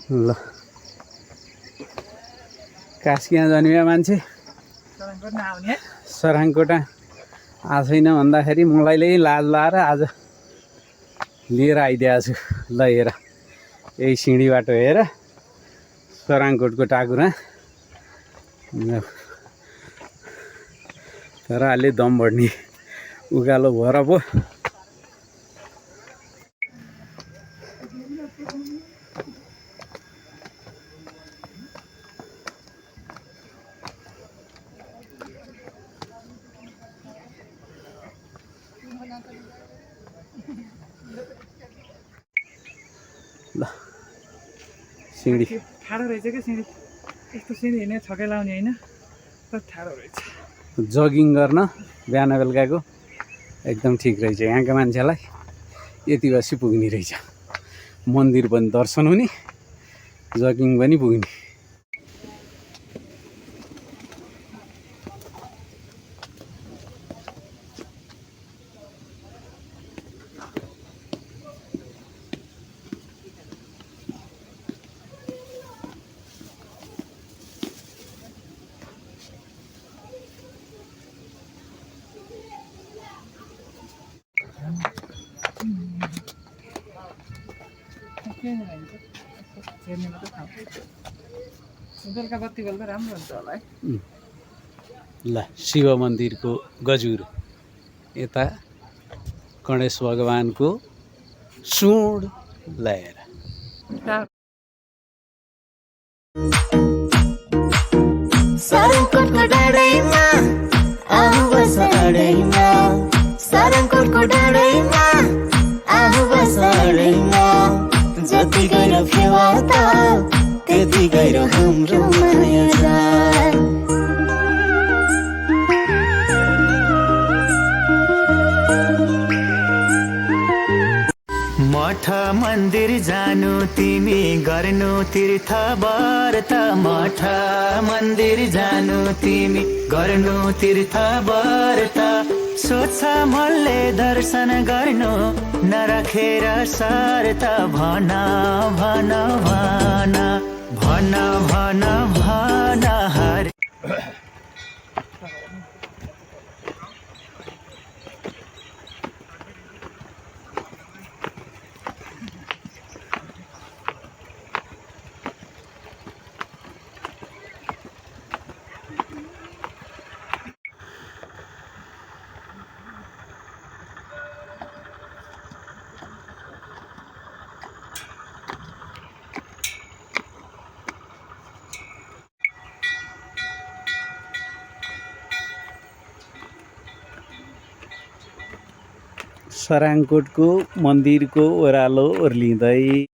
ल कास्किया जन्मिया मान्छे सराङकोटा आएको छैन भन्दाखेरि मलाई लाज लाएर आज लिएर आइदिएको छु। ल हेर यही सिँढी बाटो हेर सराङकोटको टाकुरा तर अलि दम बढ्ने उकालो भएर पो ल सिँढी ठाडो रहेछ क्या सिँढी यस्तो सिँढी हिँड्ने छक्कै लाउने होइन तर ठाडो रहेछ जगिङ गर्न बिहान बेलुकाको एकदम ठिक रहेछ। यहाँका मान्छेलाई यति बसी पुग्ने रहेछ मन्दिर पनि दर्शन हुने जगिङ पनि पुग्ने। बेलुका बत्ती बेलुका राम्रो हुन्छ होला है। ल शिव मन्दिरको गजुर यता गणेश भगवानको सुँड ल्याएर सारङकोटको डाँडैमा आऊ बस अडैमा सारङकोटको डाँडैमा आऊ बस अडैमा जति गहिरो फेवा त त्यति गहिरो हाम्रो माया जाल। मठ मन्दिर जानु तिमी गर्नु तीर्थ व्रत मठ मन्दिर जानु तिमी गर्नु तीर्थ व्रत सोच मनले दर्शन गर्नु नराखेर शर्त भन भन भन भन भन भन हरे सराङकोटको मन्दिरको ओह्रालो ओर्लिँदै